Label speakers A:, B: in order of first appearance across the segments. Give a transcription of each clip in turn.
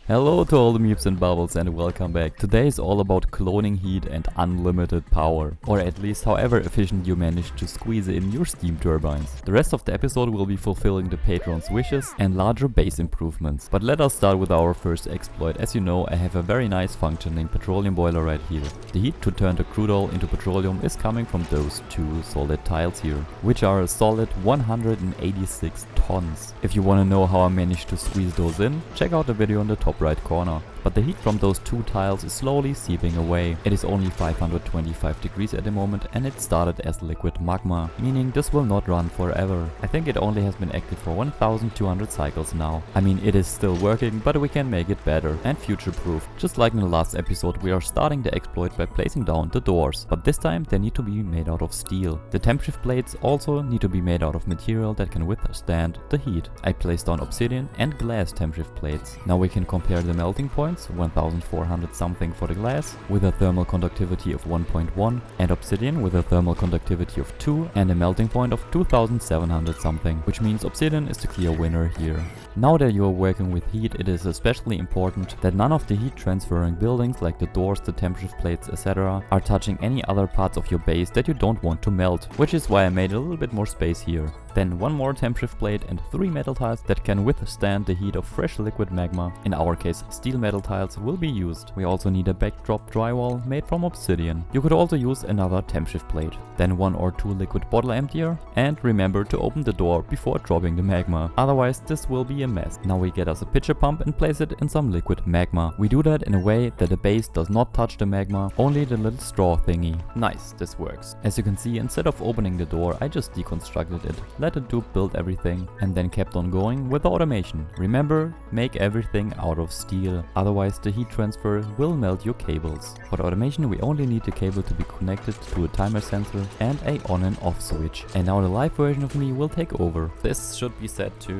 A: Hello to all the meeps and bubbles and welcome back. Today is all about cloning heat and unlimited power. Or at least however efficient you manage to squeeze in your steam turbines. The rest of the episode will be fulfilling the patron's wishes and larger base improvements. But let us start with our first exploit. As you know, I have a very nice functioning petroleum boiler right here. The heat to turn the crude oil into petroleum is coming from those two solid tiles here, which are a solid 186 tons. If you want to know how I managed to squeeze those in, check out the video on the top right corner. But the heat from those two tiles is slowly seeping away. It is only 525 degrees at the moment and it started as liquid magma, meaning this will not run forever. I think it only has been active for 1200 cycles now. I mean, it is still working, but we can make it better and future-proof. Just like in the last episode, we are starting the exploit by placing down the doors, but this time they need to be made out of steel. The temp shift plates also need to be made out of material that can withstand the heat. I placed down obsidian and glass temp shift plates. Now we can compare the melting points, 1400 something for the glass, with a thermal conductivity of 1.1, and obsidian with a thermal conductivity of 2 and a melting point of 2700 something, which means obsidian is the clear winner here. Now that you are working with heat, it is especially important that none of the heat transferring buildings like the doors, the temp shift plates, etc. are touching any other parts of your base that you don't want to melt, which is why I made a little bit more space here. Then one more temp shift plate and 3 metal tiles that can withstand the heat of fresh liquid magma. In our case, steel metal tiles will be used. We also need a backdrop drywall made from obsidian. You could also use another temp shift plate. Then 1 or 2 liquid bottle emptier, and remember to open the door before dropping the magma, otherwise this will be a mess. Now we get us a pitcher pump and place it in some liquid magma. We do that in a way that the base does not touch the magma, only the little straw thingy. Nice, this works. As you can see, instead of opening the door, I just deconstructed it. Let the Dupe build everything and then kept on going with the automation. Remember, make everything out of steel, otherwise the heat transfer will melt your cables. For the automation we only need the cable to be connected to a timer sensor and a on and off switch. And now the live version of me will take over. This should be set to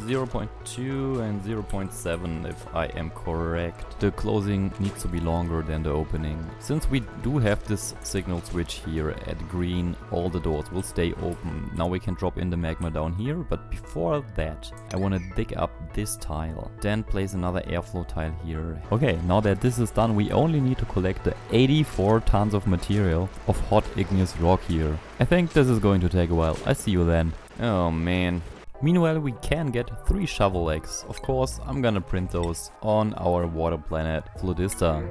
A: 0.2 and 0.7 if I am correct. The closing needs to be longer than the opening. Since we do have this signal switch here at green, all the doors will stay open. Now we can drop in the magma down here, but before that I want to dig up this tile, then place another airflow tile here. Okay, now that this is done, we only need to collect the 84 tons of material of hot igneous rock here. I think this is going to take a while. I see you then. Oh man. Meanwhile, we can get 3 shovel legs. Of course, I'm gonna print those on our water planet Floodista,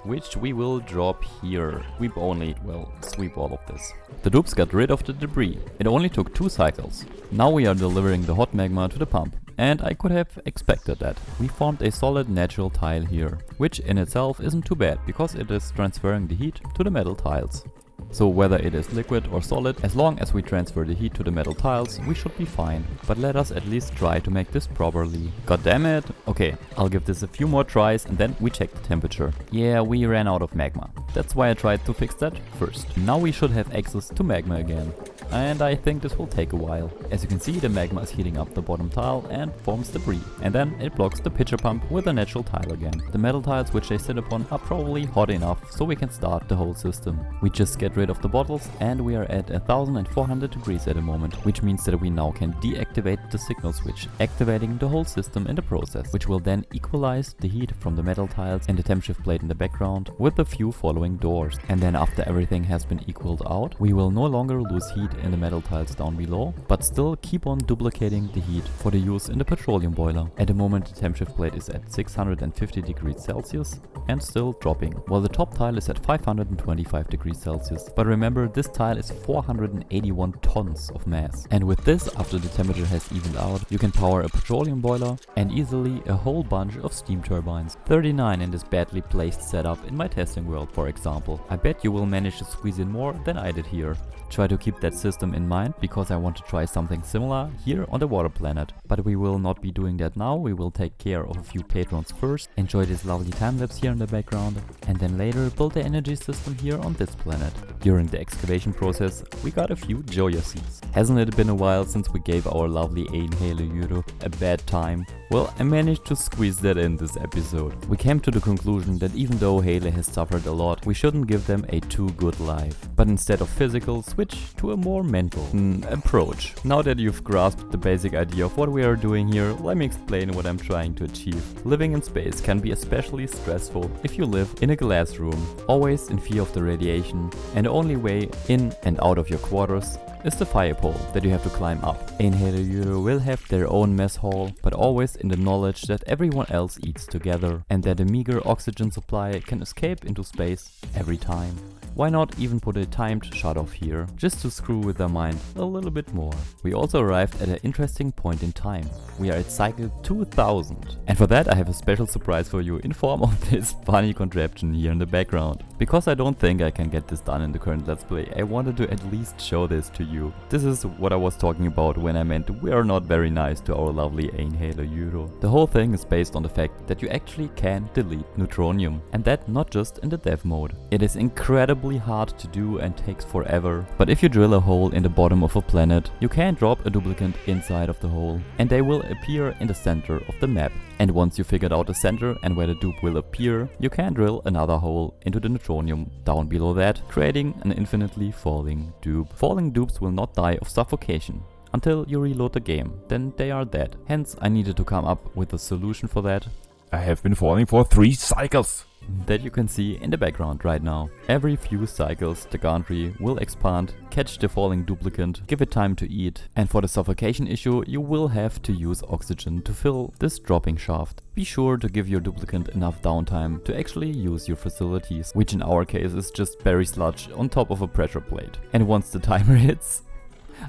A: which we will drop here. Sweep only, well, sweep all of this. The Dupes got rid of the debris. It only took 2 cycles. Now we are delivering the hot magma to the pump. And I could have expected that. We formed a solid natural tile here, which in itself isn't too bad, because it is transferring the heat to the metal tiles. So whether it is liquid or solid, as long as we transfer the heat to the metal tiles, we should be fine. But let us at least try to make this properly. God damn it! Okay, I'll give this a few more tries and then we check the temperature. Yeah, we ran out of magma. That's why I tried to fix that first. Now we should have access to magma again. And I think this will take a while. As you can see, the magma is heating up the bottom tile and forms debris. And then it blocks the pitcher pump with a natural tile again. The metal tiles which they sit upon are probably hot enough so we can start the whole system. We just get rid of the bottles and we are at 1400 degrees at the moment, which means that we now can deactivate the signal switch, activating the whole system in the process, which will then equalize the heat from the metal tiles and the temp shift plate in the background with a few following doors. And then after everything has been equaled out, we will no longer lose heat in the metal tiles down below, but still keep on duplicating the heat for the use in the petroleum boiler. At the moment the temp shift plate is at 650 degrees Celsius and still dropping, while the top tile is at 525 degrees Celsius. But remember, this tile is 481 tons of mass. And with this, after the temperature has evened out, you can power a petroleum boiler and easily a whole bunch of steam turbines. 39 in this badly placed setup in my testing world, for example. I bet you will manage to squeeze in more than I did here. Try to keep that system in mind because I want to try something similar here on the water planet. But we will not be doing that now. We will take care of a few patrons first, enjoy this lovely time lapse here in the background, and then later build the energy system here on this planet. During the excavation process, we got a few Joya seeds. Hasn't it been a while since we gave our lovely hele a bad time? Well, I managed to squeeze that in this episode. We came to the conclusion that even though hele has suffered a lot, we shouldn't give them a too good life, but instead of physical, switch to a more more mental approach. Now that you've grasped the basic idea of what we are doing here, let me explain what I'm trying to achieve. Living in space can be especially stressful if you live in a glass room, always in fear of the radiation, and the only way in and out of your quarters is the fire pole that you have to climb up. Hele will have their own mess hall, but always in the knowledge that everyone else eats together and that a meager oxygen supply can escape into space every time. Why not even put a timed shut-off here, just to screw with their mind a little bit more. We also arrived at an interesting point in time. We are at cycle 2000. And for that I have a special surprise for you in form of this funny contraption here in the background. Because I don't think I can get this done in the current Let's Play, I wanted to at least show this to you. This is what I was talking about when I meant we are not very nice to our lovely hele. The whole thing is based on the fact that you actually can delete neutronium. And that not just in the dev mode. It is incredibly hard to do and takes forever, but if you drill a hole in the bottom of a planet, you can drop a duplicant inside of the hole and they will appear in the center of the map. And once you figured out the center and where the dupe will appear, you can drill another hole into the neutronium down below that, creating an infinitely falling dupe. Falling dupes will not die of suffocation until you reload the game, then they are dead. Hence I needed to come up with a solution for that.
B: I have been falling for 3 cycles.
A: That you can see in the background right now. Every few cycles the gantry will expand, catch the falling duplicant, give it time to eat, and for the suffocation issue you will have to use oxygen to fill this dropping shaft. Be sure to give your duplicant enough downtime to actually use your facilities, which in our case is just berry sludge on top of a pressure plate. And once the timer hits,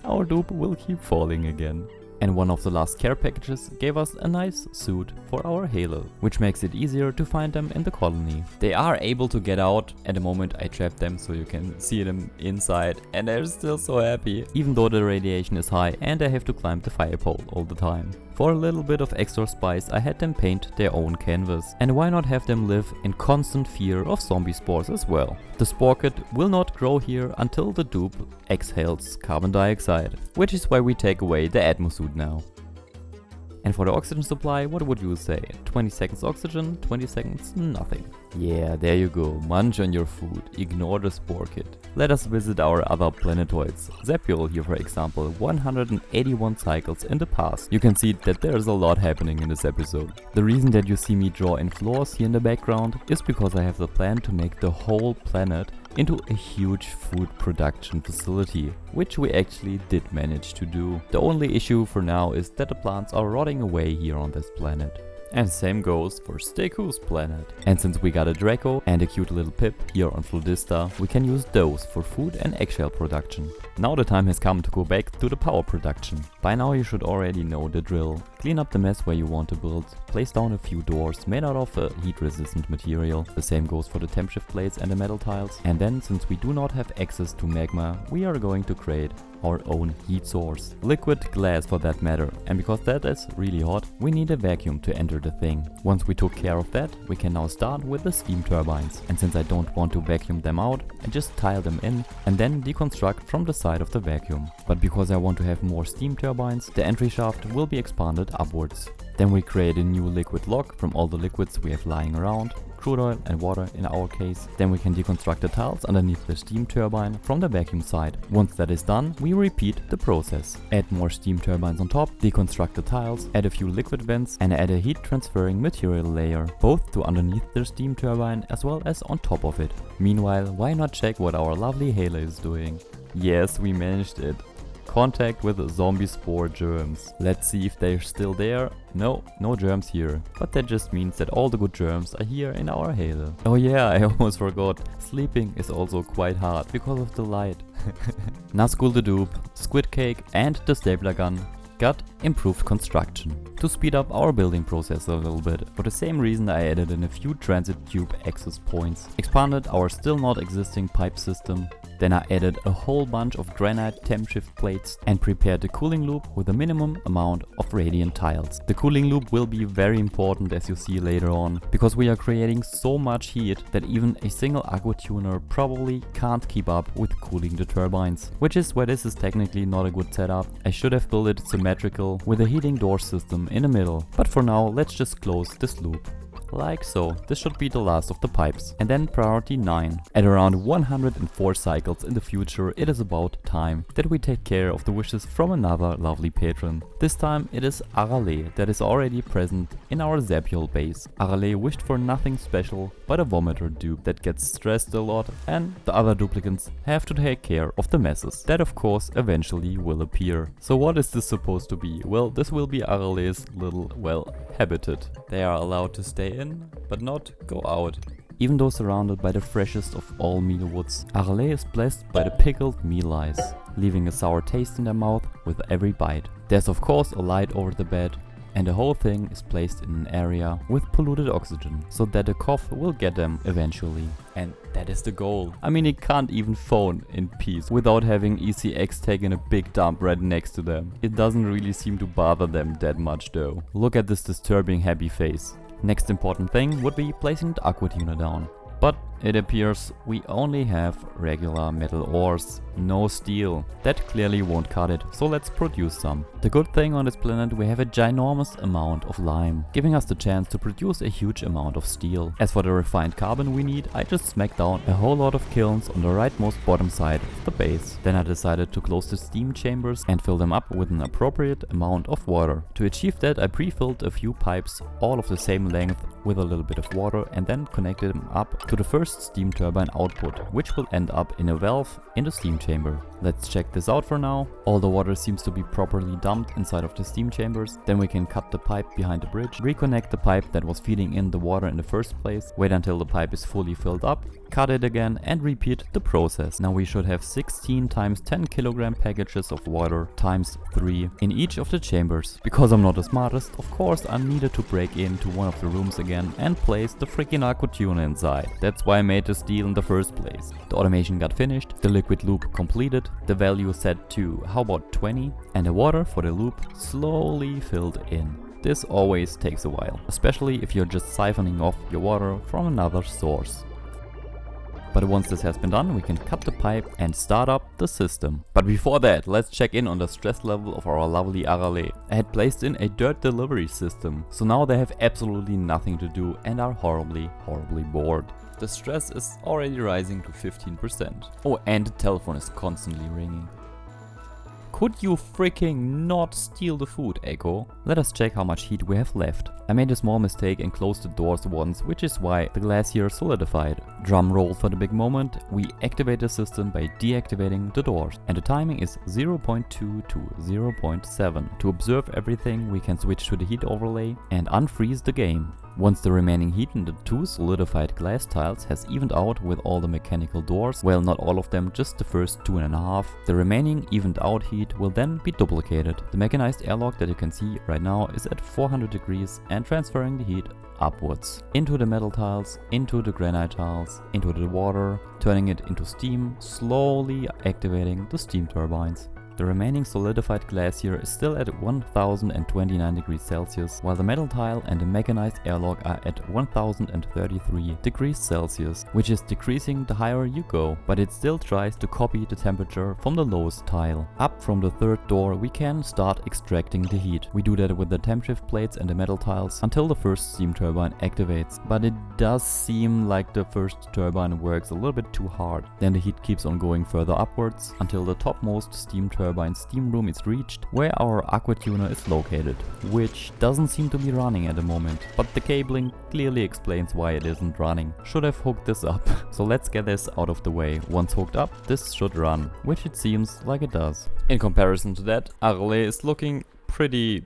A: our dupe will keep falling again. And one of the last care packages gave us a nice suit for our hele, which makes it easier to find them in the colony. They are able to get out at the moment I trap them, so you can see them inside, and they're still so happy, even though the radiation is high and they have to climb the fire pole all the time. For a little bit of extra spice I had them paint their own canvas, and why not have them live in constant fear of zombie spores as well. The spore kit will not grow here until the dupe exhales carbon dioxide, which is why we take away the Atmo suit now. And for the oxygen supply, what would you say? 20 seconds oxygen, 20 seconds nothing. Yeah, there you go, munch on your food, ignore the spore kit. Let us visit our other planetoids. Zapule here for example, 181 cycles in the past. You can see that there's a lot happening in this episode. The reason that you see me draw in floors here in the background is because I have the plan to make the whole planet into a huge food production facility, which we actually did manage to do. The only issue for now is that the plants are rotting away here on this planet. And same goes for Steakoo's planet. And since we got a Draco and a cute little Pip here on Floodista, we can use those for food and eggshell production. Now the time has come to go back to the power production. By now you should already know the drill. Clean up the mess where you want to build, place down a few doors made out of a heat resistant material. The same goes for the temp shift plates and the metal tiles. And then, since we do not have access to magma, we are going to create our own heat source. Liquid glass for that matter. And because that is really hot, we need a vacuum to enter the thing. Once we took care of that, we can now start with the steam turbines. And since I don't want to vacuum them out, I just tile them in and then deconstruct from the side of the vacuum. But because I want to have more steam turbines, the entry shaft will be expanded upwards. Then we create a new liquid lock from all the liquids we have lying around, crude oil and water in our case. Then we can deconstruct the tiles underneath the steam turbine from the vacuum side. Once that is done, we repeat the process. Add more steam turbines on top, deconstruct the tiles, add a few liquid vents and add a heat transferring material layer, both to underneath the steam turbine as well as on top of it. Meanwhile, why not check what our lovely hele is doing? Yes, we managed it. Contact with zombie spore germs. Let's see if they're still there. No germs here. But that just means that all the good germs are here in our hele. Oh yeah, I almost forgot. Sleeping is also quite hard because of the light. Nazgul the dupe, SquidCake and the stapler gun got improved construction to speed up our building process a little bit. For the same reason I added in a few transit tube access points, expanded our still not existing pipe system. Then I added a whole bunch of granite temp shift plates and prepared the cooling loop with a minimum amount of radiant tiles. The cooling loop will be very important, as you see later on, because we are creating so much heat that even a single aqua tuner probably can't keep up with cooling the turbines. Which is why this is technically not a good setup. I should have built it symmetrical with a heating door system in the middle. But for now, let's just close this loop. like so. This should be the last of the pipes. And then priority 9. At around 104 cycles in the future, it is about time that we take care of the wishes from another lovely patron. This time it is Arale that is already present in our Zapiol base. Arale wished for nothing special but a vomiter dupe that gets stressed a lot, and the other duplicants have to take care of the messes. That of course eventually will appear. So what is this supposed to be? Well, this will be Arale's little, well, habitat. They are allowed to stay in, but not go out. Even though surrounded by the freshest of all meal woods, Arale is blessed by the pickled meal ice, leaving a sour taste in their mouth with every bite. There's of course a light over the bed, and the whole thing is placed in an area with polluted oxygen, so that a cough will get them eventually. And that is the goal. I mean, it can't even phone in peace without having ECX taking a big dump right next to them. It doesn't really seem to bother them that much though. Look at this disturbing happy face. Next important thing would be placing the aqua tuner down. But it appears we only have regular metal ores, no steel. That clearly won't cut it, so let's produce some. The good thing on this planet, we have a ginormous amount of lime, giving us the chance to produce a huge amount of steel. As for the refined carbon we need, I just smacked down a whole lot of kilns on the rightmost bottom side of the base. Then I decided to close the steam chambers and fill them up with an appropriate amount of water. To achieve that, I pre-filled a few pipes, all of the same length, with a little bit of water, and then connected them up to the first steam turbine output, which will end up in a valve in the steam chamber. Let's check this out for now. All the water seems to be properly dumped inside of the steam chambers. Then we can cut the pipe behind the bridge, reconnect the pipe that was feeding in the water in the first place, wait until the pipe is fully filled up, cut it again and repeat the process. Now we should have 16 times 10 kilogram packages of water times 3 in each of the chambers. Because I'm not the smartest, of course I needed to break into one of the rooms again and place the freaking aqua tuner inside. That's why I made this deal in the first place. The automation got finished, the liquid loop completed, the value set to how about 20, and the water for the loop slowly filled in. This always takes a while, especially if you're just siphoning off your water from another source. But once this has been done, we can cut the pipe and start up the system. But before that, let's check in on the stress level of our lovely Arale. I had placed in a dirt delivery system, so now they have absolutely nothing to do and are horribly bored. The stress is already rising to 15%. Oh, and the telephone is constantly ringing. Could you freaking not steal the food, Echo? Let us check how much heat we have left. I made a small mistake and closed the doors once, which is why the glacier solidified. Drum roll for the big moment. We activate the system by deactivating the doors. And the timing is 0.2 to 0.7. To observe everything, we can switch to the heat overlay and unfreeze the game. Once the remaining heat in the 2 solidified glass tiles has evened out with all the mechanical doors, well, not all of them, just the first 2.5, the remaining evened out heat will then be duplicated. The mechanized airlock that you can see right now is at 400 degrees and transferring the heat upwards into the metal tiles, into the granite tiles, into the water, turning it into steam, slowly activating the steam turbines. The remaining solidified glacier is still at 1029 degrees Celsius, while the metal tile and the mechanized airlock are at 1033 degrees Celsius, which is decreasing the higher you go, but it still tries to copy the temperature from the lowest tile. Up from the third door we can start extracting the heat. We do that with the temp shift plates and the metal tiles until the first steam turbine activates, but it does seem like the first turbine works a little bit too hard. Then the heat keeps on going further upwards until the topmost steam turbine steam room is reached, where our aqua tuner is located, which doesn't seem to be running at the moment, but the cabling clearly explains why it isn't running. Should have hooked this up. So let's get this out of the way. Once hooked up, this should run, which it seems like it does. In comparison to that, Arale is looking pretty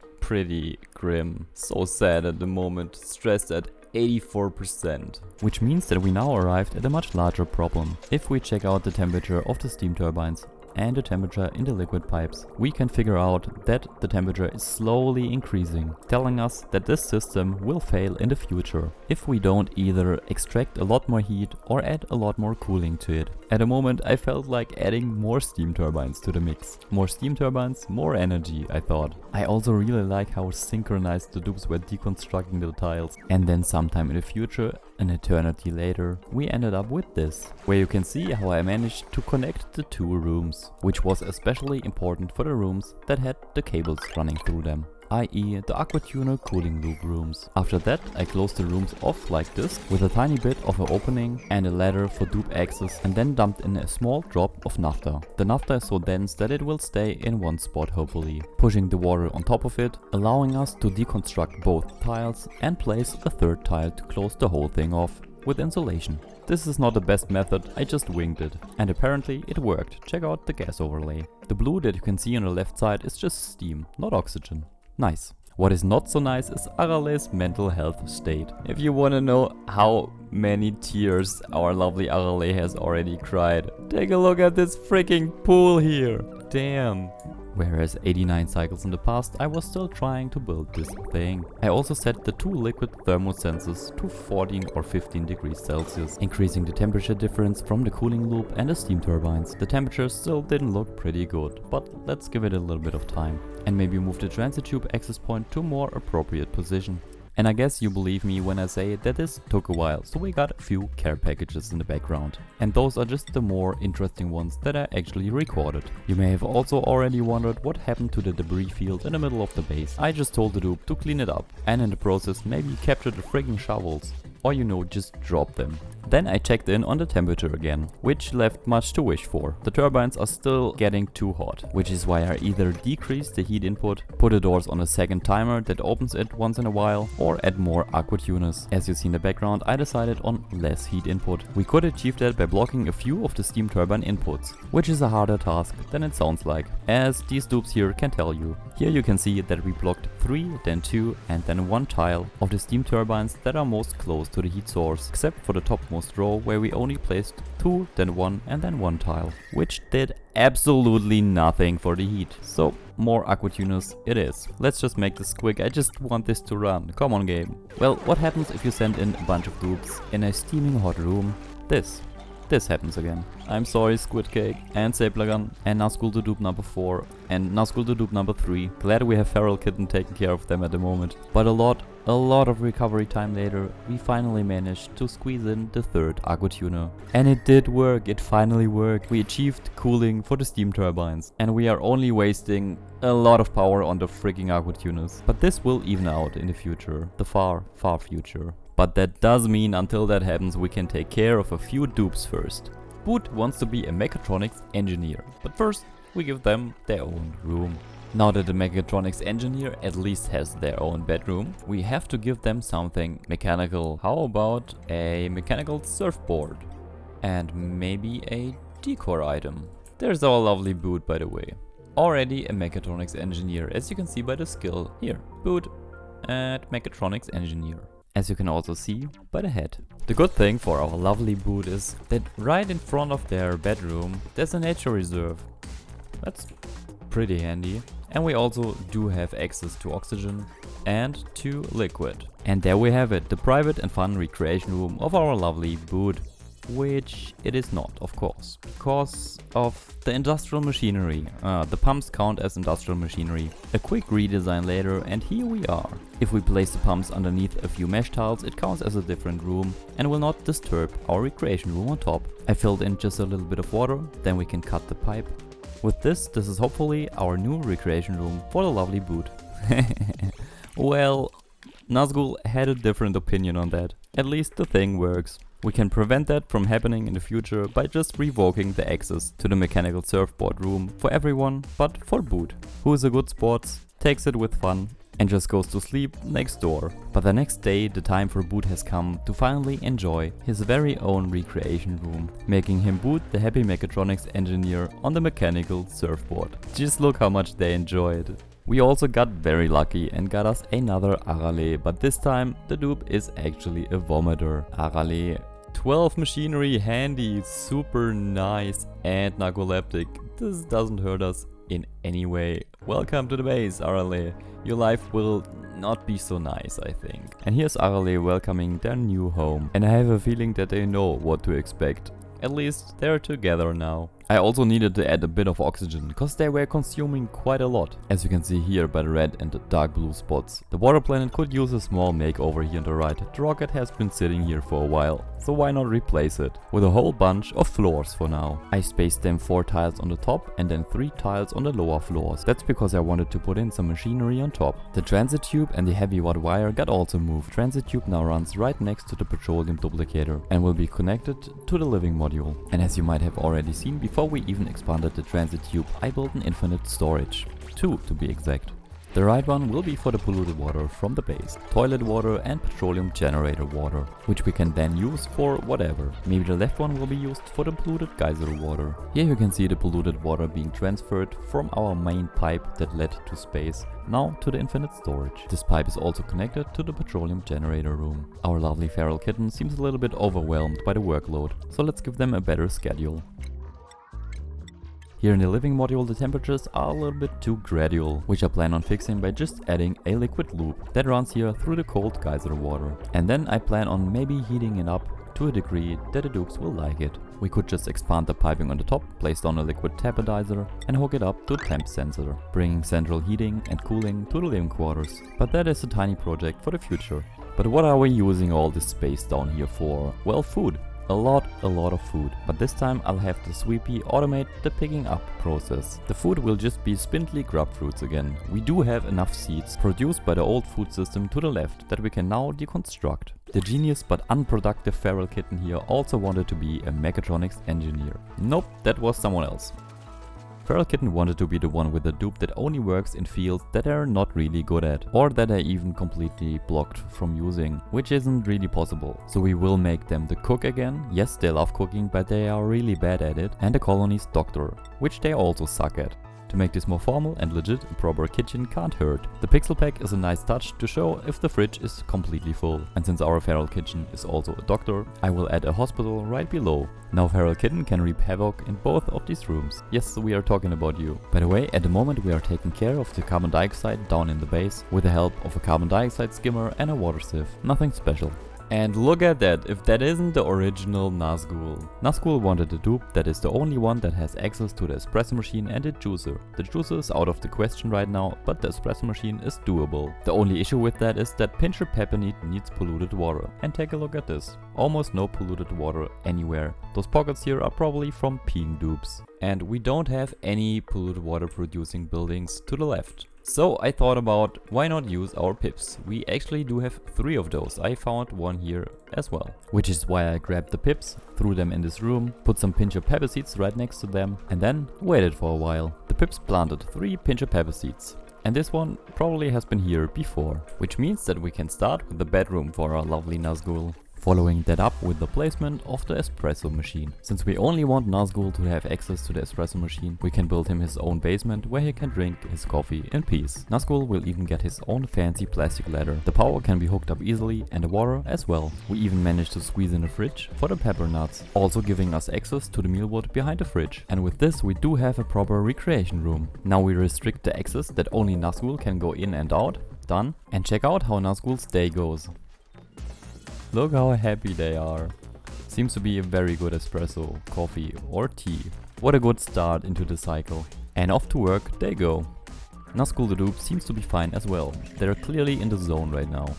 A: grim. So sad at the moment, stressed at 84%, which means that we now arrived at a much larger problem. If we check out the temperature of the steam turbines and the temperature in the liquid pipes, we can figure out that the temperature is slowly increasing, telling us that this system will fail in the future if we don't either extract a lot more heat or add a lot more cooling to it. At the moment I felt like adding more steam turbines to the mix. More steam turbines, more energy, I thought. I also really like how synchronized the dupes were deconstructing the tiles, and then sometime in the future, an eternity later, we ended up with this, where you can see how I managed to connect the 2 rooms, which was especially important for the rooms that had the cables running through them. i.e. the aquatuner cooling loop rooms. After that I closed the rooms off like this with a tiny bit of an opening and a ladder for dupe access, and then dumped in a small drop of naphtha. The naphtha is so dense that it will stay in one spot hopefully, pushing the water on top of it, allowing us to deconstruct both tiles and place a third tile to close the whole thing off with insulation. This is not the best method, I just winged it. And apparently it worked. Check out the gas overlay. The blue that you can see on the left side is just steam, not oxygen. Nice. What is not so nice is Arale's mental health state. If you wanna know how many tears our lovely Arale has already cried, take a look at this freaking pool here. Damn. Whereas 89 cycles in the past, I was still trying to build this thing. I also set the 2 liquid thermosensors to 14 or 15 degrees Celsius, increasing the temperature difference from the cooling loop and the steam turbines. The temperature still didn't look pretty good, but let's give it a little bit of time. And maybe move the transit tube access point to a more appropriate position. And I guess you believe me when I say that this took a while, so we got a few care packages in the background. And those are just the more interesting ones that I actually recorded. You may have also already wondered what happened to the debris field in the middle of the base. I just told the dupe to clean it up, and in the process maybe capture the frigging shovels. Or just drop them. Then I checked in on the temperature again, which left much to wish for. The turbines are still getting too hot, which is why I either decrease the heat input, put the doors on a second timer that opens it once in a while, or add more aquatuners. As you see in the background, I decided on less heat input. We could achieve that by blocking a few of the steam turbine inputs, which is a harder task than it sounds like, as these dupes here can tell you. Here you can see that we blocked 3, then 2 and then 1 tile of the steam turbines that are most close to the heat source, except for the topmost row where we only placed 2, then 1 and then 1 tile, which did absolutely nothing for the heat. So more aquatuners it is. Let's just make this quick, I just want this to run. Come on game. Well, what happens if you send in a bunch of dupes in a steaming hot room? This happens again. I'm sorry SquidCake and Sablagan and Nazgul the dupe number 4 and Nazgul the dupe number 3. Glad we have feral kitten taking care of them at the moment. But a lot of recovery time later, we finally managed to squeeze in the third aquatuner. And it did work, it finally worked. We achieved cooling for the steam turbines. And we are only wasting a lot of power on the freaking aquatuners. But this will even out in the future, the far, far future. But that does mean until that happens we can take care of a few dupes first. Boot wants to be a mechatronics engineer, but first we give them their own room. Now that the mechatronics engineer at least has their own bedroom, we have to give them something mechanical. How about a mechanical surfboard? And maybe a decor item. There's our lovely Boot, by the way. Already a mechatronics engineer, as you can see by the skill here. Boot at mechatronics engineer. As you can also see by the head. The good thing for our lovely Boot is that right in front of their bedroom there's a nature reserve. That's pretty handy. And we also do have access to oxygen and to liquid. And there we have it, the private and fun recreation room of our lovely Boot. Which it is not, of course, because of the industrial machinery. The pumps count as industrial machinery. A quick redesign later and here we are. If we place the pumps underneath a few mesh tiles, it counts as a different room and will not disturb our recreation room on top. I filled in just a little bit of water, then we can cut the pipe. With this is hopefully our new recreation room for the lovely Boot. Well, Nazgul had a different opinion on that. At least the thing works. We can prevent that from happening in the future by just revoking the access to the mechanical surfboard room for everyone but for Boot, who is a good sport, takes it with fun and just goes to sleep next door. But the next day the time for Boot has come to finally enjoy his very own recreation room, making him Boot the happy mechatronics engineer on the mechanical surfboard. Just look how much they enjoy it. We also got very lucky and got us another Arale, but this time the dupe is actually a vomiter. Arale 12 machinery handy, super nice and narcoleptic. This doesn't hurt us in any way. Welcome to the base, Arale. Your life will not be so nice, I think. And here's Arale welcoming their new home. And I have a feeling that they know what to expect. At least they're together now. I also needed to add a bit of oxygen, because they were consuming quite a lot, as you can see here by the red and the dark blue spots. The water planet could use a small makeover here on the right. The rocket has been sitting here for a while, so why not replace it with a whole bunch of floors for now. I spaced them 4 tiles on the top and then 3 tiles on the lower floors. That's because I wanted to put in some machinery on top. The transit tube and the heavy watt wire got also moved. Transit tube now runs right next to the petroleum duplicator and will be connected to the living module. And as you might have already seen, before we even expanded the transit tube, I built an infinite storage. 2 to be exact. The right one will be for the polluted water from the base, toilet water and petroleum generator water, which we can then use for whatever. Maybe the left one will be used for the polluted geyser water. Here you can see the polluted water being transferred from our main pipe that led to space, now to the infinite storage. This pipe is also connected to the petroleum generator room. Our lovely feral kitten seems a little bit overwhelmed by the workload, so let's give them a better schedule. Here in the living module the temperatures are a little bit too gradual, which I plan on fixing by just adding a liquid loop that runs here through the cold geyser water. And then I plan on maybe heating it up to a degree that the dupes will like it. We could just expand the piping on the top, place down a liquid tapidizer and hook it up to a temp sensor, bringing central heating and cooling to the living quarters. But that is a tiny project for the future. But what are we using all this space down here for? Well, food. A lot of food, but this time I'll have the sweepy automate the picking up process. The food will just be spindly grub fruits again. We do have enough seeds produced by the old food system to the left that we can now deconstruct. The genius but unproductive feral kitten here also wanted to be a mechatronics engineer. Nope, that was someone else. Feral Kitten wanted to be the one with a dupe that only works in fields that they're not really good at, or that are even completely blocked from using, which isn't really possible. So we will make them the cook again. Yes, they love cooking, but they are really bad at it, and the colony's doctor, which they also suck at. To make this more formal and legit, a proper kitchen can't hurt. The pixel pack is a nice touch to show if the fridge is completely full. And since our feral kitchen is also a doctor, I will add a hospital right below. Now feral kitten can reap havoc in both of these rooms. Yes, we are talking about you. By the way, at the moment we are taking care of the carbon dioxide down in the base with the help of a carbon dioxide skimmer and a water sieve. Nothing special. And look at that, if that isn't the original Nazgul. Nazgul wanted a dupe that is the only one that has access to the espresso machine and the juicer. The juicer is out of the question right now, but the espresso machine is doable. The only issue with that is that Pincher Pepperneat needs polluted water. And take a look at this. Almost no polluted water anywhere. Those pockets here are probably from peeing dupes. And we don't have any polluted water producing buildings to the left. So I thought about why not use our pips. We actually do have 3 of those. I found one here as well. Which is why I grabbed the pips, threw them in this room, put some pincher pepper seeds right next to them and then waited for a while. The pips planted 3 pincher pepper seeds. And this one probably has been here before. Which means that we can start with the bedroom for our lovely Nazgul. Following that up with the placement of the espresso machine. Since we only want Nazgul to have access to the espresso machine, we can build him his own basement where he can drink his coffee in peace. Nazgul will even get his own fancy plastic ladder. The power can be hooked up easily and the water as well. We even managed to squeeze in a fridge for the pepper nuts, also giving us access to the mealwood behind the fridge. And with this we do have a proper recreation room. Now we restrict the access that only Nazgul can go in and out. Done. And check out how Nazgul's day goes. Look how happy they are. Seems to be a very good espresso, coffee or tea. What a good start into the cycle. And off to work they go. Nazgul the dupe seems to be fine as well. They're clearly in the zone right now.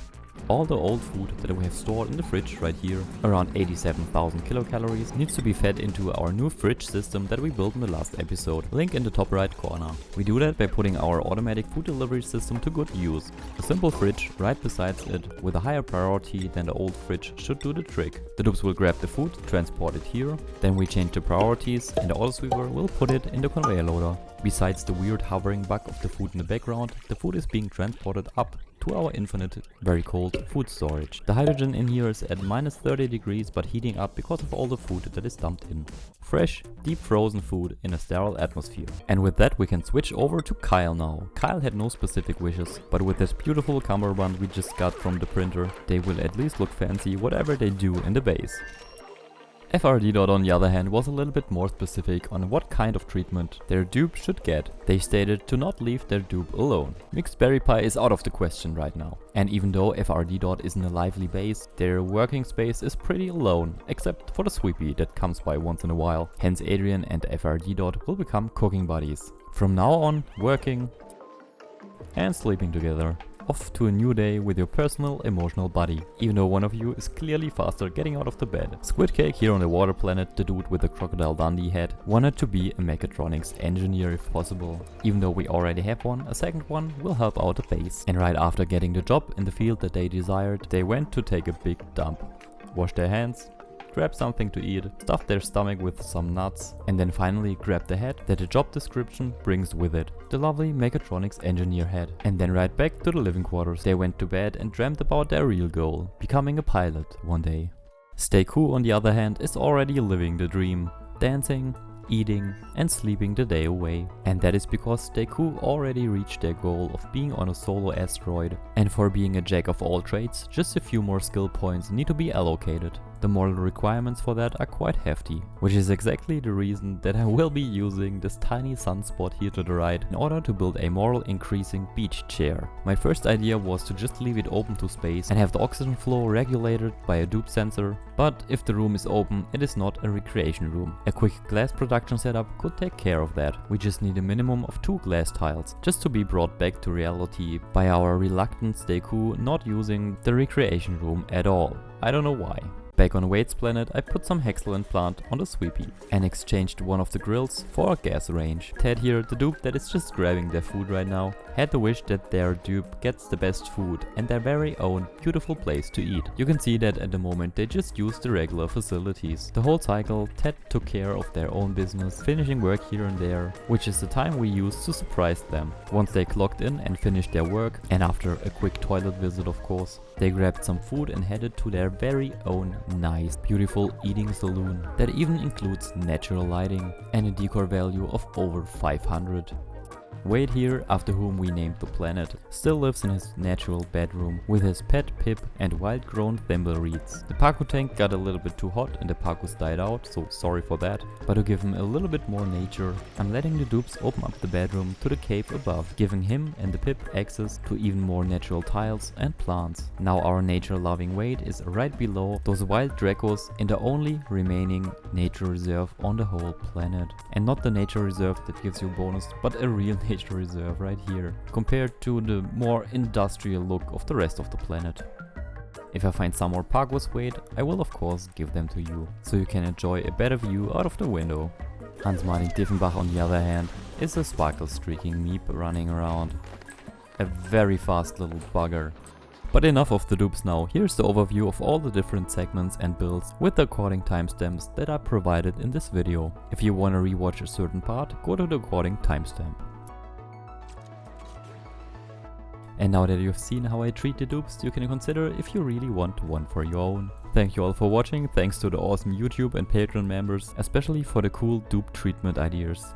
A: All the old food that we have stored in the fridge right here, around 87,000 kilocalories, needs to be fed into our new fridge system that we built in the last episode, link in the top right corner. We do that by putting our automatic food delivery system to good use. A simple fridge right beside it with a higher priority than the old fridge should do the trick. The dupes will grab the food, transport it here, then we change the priorities and the autosweeper will put it in the conveyor loader. Besides the weird hovering bug of the food in the background, the food is being transported up to our infinite, very cold food storage. The hydrogen in here is at minus 30 degrees but heating up because of all the food that is dumped in. Fresh, deep frozen food in a sterile atmosphere. And with that we can switch over to Kyle now. Kyle had no specific wishes, but with this beautiful cummerbund we just got from the printer, they will at least look fancy whatever they do in the base. FRD on the other hand was a little bit more specific on what kind of treatment their dupe should get. They stated to not leave their dupe alone. Mixed berry pie is out of the question right now. And even though FRD isn't a lively base, their working space is pretty alone, except for the sweepy that comes by once in a while. Hence Adrian and FRD will become cooking buddies. From now on, working and sleeping together. Off to a new day with your personal emotional buddy, even though one of you is clearly faster getting out of the bed. SquidCake here on the water planet, the dude with the Crocodile Dundee head, wanted to be a mechatronics engineer if possible. Even though we already have one, a second one will help out the base. And right after getting the job in the field that they desired, they went to take a big dump. Wash their hands, grab something to eat, stuff their stomach with some nuts, and then finally grab the head that the job description brings with it, the lovely mechatronics engineer head. And then right back to the living quarters. They went to bed and dreamt about their real goal, becoming a pilot one day. Steakooo on the other hand is already living the dream, dancing, eating and sleeping the day away. And that is because Steakooo already reached their goal of being on a solo asteroid. And for being a jack of all trades, just a few more skill points need to be allocated. The model requirements for that are quite hefty, which is exactly the reason that I will be using this tiny sunspot here to the right in order to build a moral increasing beach chair. My first idea was to just leave it open to space and have the oxygen flow regulated by a dupe sensor, but if the room is open, it is not a recreation room. A quick glass production setup could take care of that. We just need a minimum of 2 glass tiles, just to be brought back to reality by our reluctant Steakooo not using the recreation room at all. I don't know why. Back on Wade's planet, I put some hexagon plant on the sweepy and exchanged one of the grills for a gas range. Ted here, the dupe that is just grabbing their food right now, had the wish that their dupe gets the best food and their very own beautiful place to eat. You can see that at the moment they just use the regular facilities. The whole cycle, Ted took care of their own business, finishing work here and there, which is the time we used to surprise them. Once they clocked in and finished their work, and after a quick toilet visit of course, they grabbed some food and headed to their very own nice, beautiful eating saloon that even includes natural lighting and a decor value of over 500. Wade here, after whom we named the planet, still lives in his natural bedroom with his pet Pip and wild-grown thimble reeds. The Pacu tank got a little bit too hot and the Pacus died out, so sorry for that. But to give him a little bit more nature, I'm letting the dupes open up the bedroom to the cave above, giving him and the Pip access to even more natural tiles and plants. Now our nature-loving Wade is right below those wild Dracos in the only remaining nature reserve on the whole planet. And not the nature reserve that gives you a bonus, but a real nature reserve right here, compared to the more industrial look of the rest of the planet. If I find some more Pacus Wade, I will of course give them to you, so you can enjoy a better view out of the window. Hans-Martin Dieffenbach on the other hand is a sparkle streaking meep running around. A very fast little bugger. But enough of the dupes now, here's the overview of all the different segments and builds with the according timestamps that are provided in this video. If you want to rewatch a certain part, go to the according timestamp. And now that you've seen how I treat the dupes, you can consider if you really want one for your own. Thank you all for watching, thanks to the awesome YouTube and Patreon members, especially for the cool dupe treatment ideas.